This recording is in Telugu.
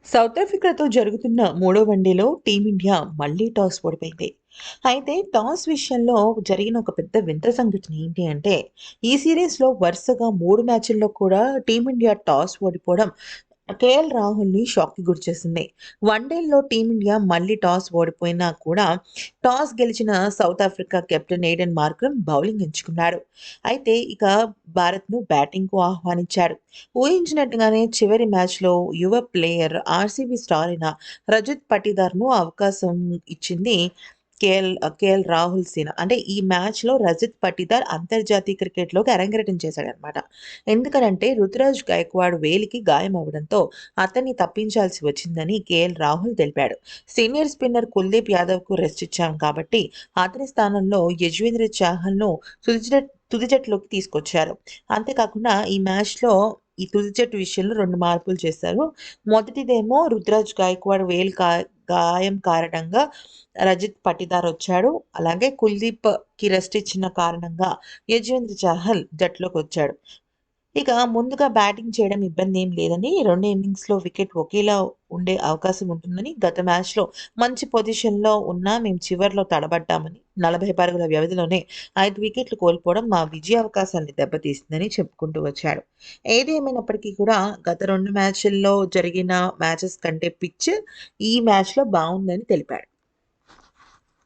సౌత్ ఆఫ్రికాతో జరుగుతున్న మూడో వన్డేలో టీమిండియా మళ్ళీ టాస్ ఓడిపోయింది. అయితే టాస్ విషయంలో జరిగిన ఒక పెద్ద వింత సంఘటన ఏంటి అంటే, ఈ సిరీస్‌లో వరుసగా 3 మ్యాచుల్లో కూడా టీమిండియా టాస్ ఓడిపోవడం కేఎల్ రాహుల్‌ని షాక్‌కి గురిచేసింది. వన్డేల్లో టీమిండియా మళ్ళీ టాస్ ఓడిపోయినా కూడా టాస్ గెలిచిన South Africa captain Aiden Markram bowling ఎంచుకున్నాడు. అయితే ఇక భారత్‌ను బ్యాటింగ్‌కు ఆహ్వానించాడు. ఊహించినట్టుగానే చివరి మ్యాచ్‌లో యువ ప్లేయర్ ఆర్‌సీబీ స్టార్ అయిన రజత్ పటీదార్‌ను అవకాశం ఇచ్చింది కేఎల్ రాహుల్ సేన. అంటే ఈ మ్యాచ్‌లో రజత్ పటీదార్ అంతర్జాతీయ క్రికెట్‌లోకి అరంగేట్రం చేశాడనమాట. ఎందుకనంటే రుతురాజ్ గైక్వాడ్ వేలికి గాయం అవ్వడంతో అతన్ని తప్పించాల్సి వచ్చిందని కేఎల్ రాహుల్ తెలిపాడు. సీనియర్ స్పిన్నర్ కుల్దీప్ యాదవ్‌కు రెస్ట్ ఇచ్చాం కాబట్టి అతని స్థానంలో యజ్వేంద్ర చాహల్‌ను తుది జట్టులోకి తీసుకొచ్చారు. అంతేకాకుండా ఈ మ్యాచ్‌లో ఈ తుది జట్టు విషయంలో 2 మార్పులు చేశారు. మొదటిదేమో రుతురాజ్ గైక్వాడ్ గాయం కారణంగా రజిత్ పటిదార్ వచ్చాడు. అలాగే కుల్దీప్‌కి రెస్ట్ ఇచ్చిన కారణంగా యజ్వేంద్ర చాహల్ జట్టులోకొచ్చాడు. ఇక ముందుగా బ్యాటింగ్ చేయడం ఇబ్బందేం లేదని 2 ఇన్నింగ్స్‌లో వికెట్ ఒకేలా ఉండే అవకాశం ఉంటుందని, గత మ్యాచ్‌లో మంచి పొజిషన్‌లో ఉన్నా మేము చివర్లో తడబడ్డామని, 40 పరుగుల వ్యవధిలోనే 5 వికెట్లు కోల్పోవడం మా విజయావకాశాన్ని దెబ్బతీసిందని చెప్పుకుంటూ వచ్చాడు. ఏది ఏమైనప్పటికీ కూడా గత 2 మ్యాచుల్లో జరిగిన మ్యాచెస్ కంటే పిచ్ ఈ మ్యాచ్‌లో బావుందని తెలిపాడు.